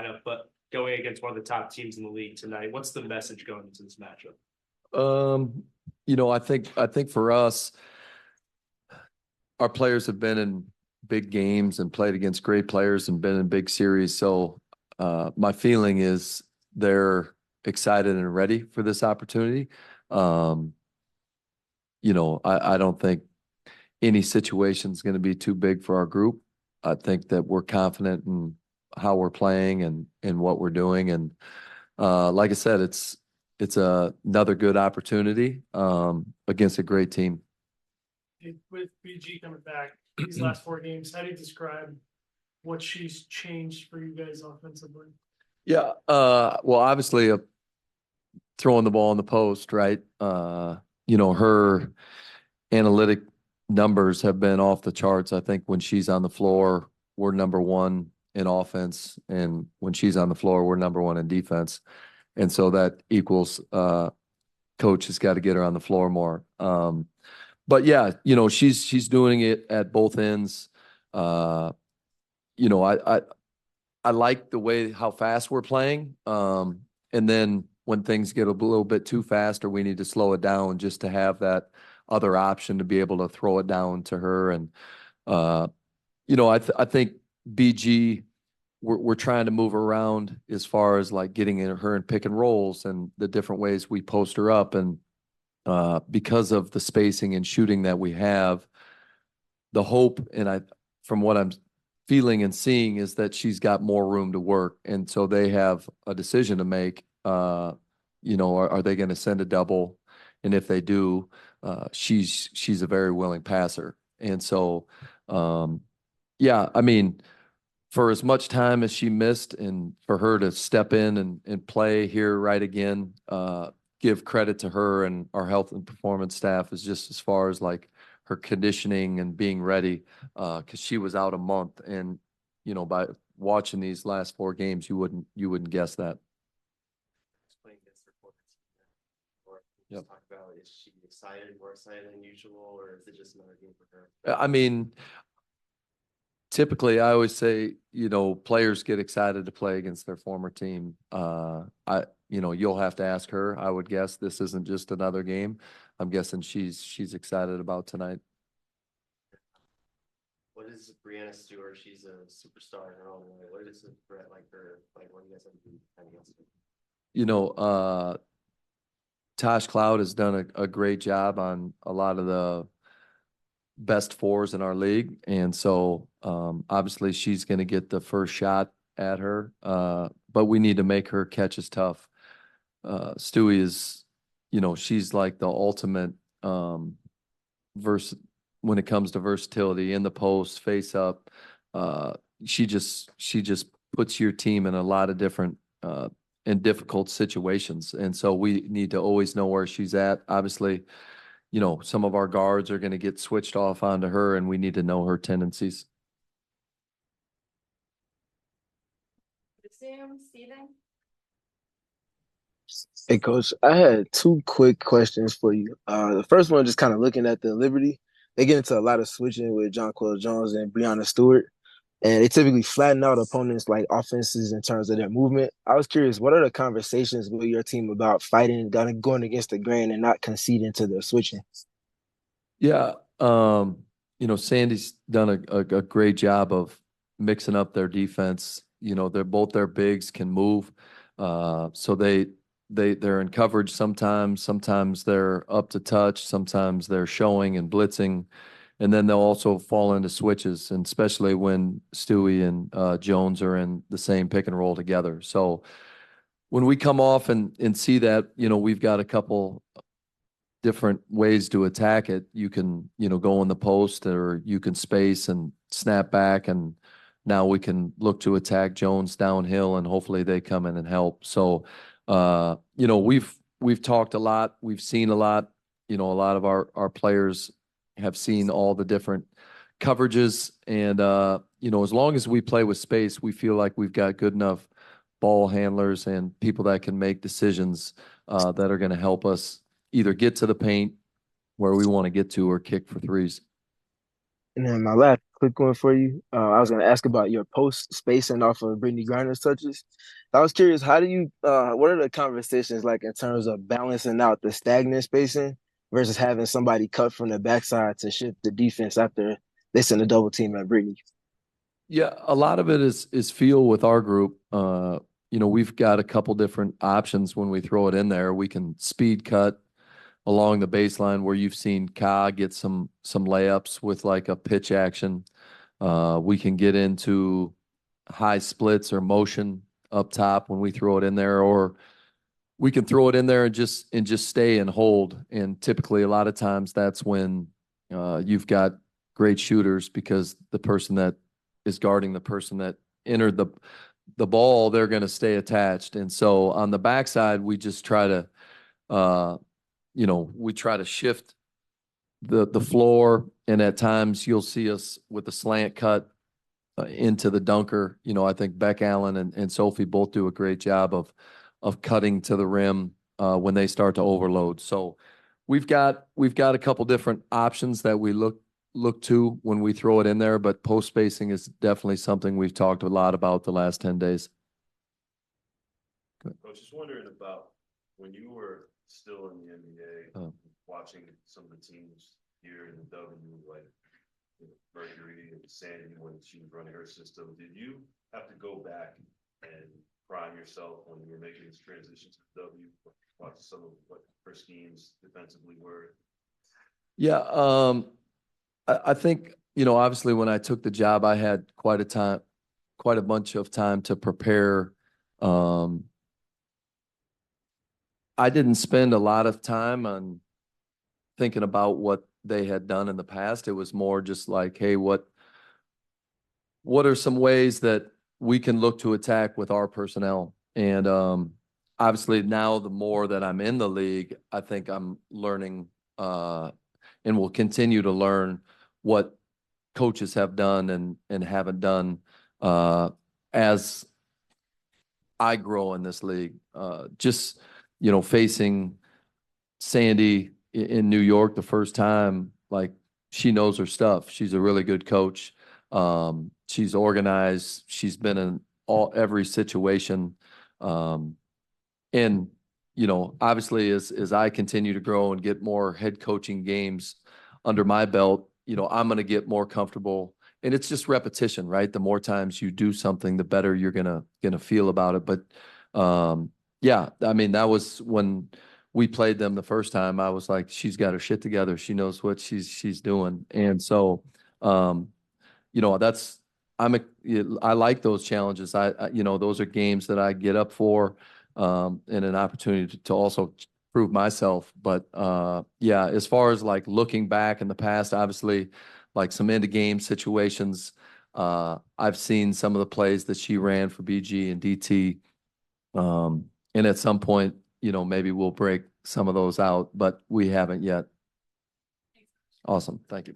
lineup, but going against one of the top teams in the league tonight. What's the message going into this matchup? I think for us, our players have been in big games and played against great players and been in big series. So my feeling is they're excited and ready for this opportunity. I don't think any situation is going to be too big for our group. I think that we're confident in how we're playing and what we're doing. And like I said, it's another good opportunity against a great team. With BG coming back these last 4 games, how do you describe what she's changed for you guys offensively? Yeah, well, obviously, throwing the ball in the post, right? Her analytic numbers have been off the charts. I think when she's on the floor, we're number one in offense, and when she's on the floor, we're number one in defense. And so that equals coach has got to get her on the floor more. But yeah, she's doing it at both ends. I like the way how fast we're playing. And then when things get a little bit too fast or we need to slow it down, just to have that other option to be able to throw it down to her. And I think BG, we're trying to move her around as far as like getting her in pick and rolls and the different ways we post her up. And because of the spacing and shooting that we have, the hope, from what I'm feeling and seeing, is that she's got more room to work. And so they have a decision to make. Are they going to send a double? And if they do, she's a very willing passer. And so, yeah, I mean, for as much time as she missed and for her to step in and play here right again, give credit to her and our health and performance staff, is just as far as like her conditioning and being ready, because she was out a month. And, by watching these last 4 games, you wouldn't guess that. Yep. Talk about, is she more excited than usual, or is it just another game for her? I mean, typically I always say, players get excited to play against their former team. You'll have to ask her. I would guess this isn't just another game. I'm guessing she's excited about tonight. What is Breanna Stewart? She's a superstar in her own way. What is Brett like her? Like, what do you guys have to do against her? Tosh Cloud has done a great job on a lot of the best fours in our league. And so obviously she's going to get the first shot at her, but we need to make her catches tough. Stewie is, she's like the ultimate when it comes to versatility in the post, face up. She just puts your team in a lot of different in difficult situations. And so we need to always know where she's at. Obviously, some of our guards are going to get switched off onto her, and we need to know her tendencies. Steven? Hey, Coach, I had 2 quick questions for you. The first one, just kind of looking at the Liberty, they get into a lot of switching with Jonquel Jones and Breanna Stewart, and they typically flatten out opponents' like offenses in terms of their movement. I was curious, what are the conversations with your team about fighting, going against the grain and not conceding to their switching? Yeah, Sandy's done a great job of mixing up their defense. Their bigs can move, so they're in coverage sometimes they're up to touch, sometimes they're showing and blitzing, and then they'll also fall into switches, and especially when Stewie and Jones are in the same pick and roll together. So when we come off and see that, we've got a couple different ways to attack it. You can, go in the post, or you can space and snap back, and now we can look to attack Jones downhill, and hopefully they come in and help. So we've talked a lot, we've seen a lot. A lot of our players have seen all the different coverages, and as long as we play with space, we feel like we've got good enough ball handlers and people that can make decisions that are going to help us either get to the paint where we want to get to or kick for threes. And then my last quick one for you. I was going to ask about your post spacing off of Brittany Griner's touches. I was curious, how do you, what are the conversations like in terms of balancing out the stagnant spacing versus having somebody cut from the backside to shift the defense after they send a double team at Brittany? Yeah, a lot of it is feel with our group. We've got a couple different options when we throw it in there. We can speed cut along the baseline where you've seen Ka get some layups with like a pitch action. We can get into high splits or motion up top when we throw it in there, or we can throw it in there and just stay and hold. And typically, a lot of times, that's when you've got great shooters, because the person that is guarding the person that entered the ball, they're going to stay attached. And so on the backside, we just try to, shift the floor. And at times you'll see us with a slant cut into the dunker. I think Beck Allen and Sophie both do a great job of cutting to the rim when they start to overload. So we've got a couple different options that we look to when we throw it in there, but post spacing is definitely something we've talked a lot about the last 10 days. I was just wondering about when you were still in the NBA, watching some of the teams here in the W, like Mercury and Sandy, when she was running her system, did you have to go back and prime yourself when you were making this transition to the W? Watch some of what her schemes defensively were. Yeah, I think, obviously when I took the job, I had quite a bunch of time to prepare. I didn't spend a lot of time on thinking about what they had done in the past. It was more just like, hey, what are some ways that we can look to attack with our personnel? And obviously now the more that I'm in the league, I think I'm learning and will continue to learn what coaches have done and haven't done as I grow in this league. Facing Sandy in New York the first time, like, she knows her stuff. She's a really good coach. She's organized. She's been in every situation. And obviously as I continue to grow and get more head coaching games under my belt, I'm going to get more comfortable. And it's just repetition, right? The more times you do something, the better you're gonna feel about it. But yeah, I mean, that was when we played them the first time. I was like, she's got her shit together. She knows what she's doing. And so, I like those challenges. Those are games that I get up for, and an opportunity to also prove myself. But yeah, as far as like looking back in the past, obviously, like some end of game situations, I've seen some of the plays that she ran for BG and DT. And at some point, maybe we'll break some of those out, but we haven't yet. Awesome. Thank you.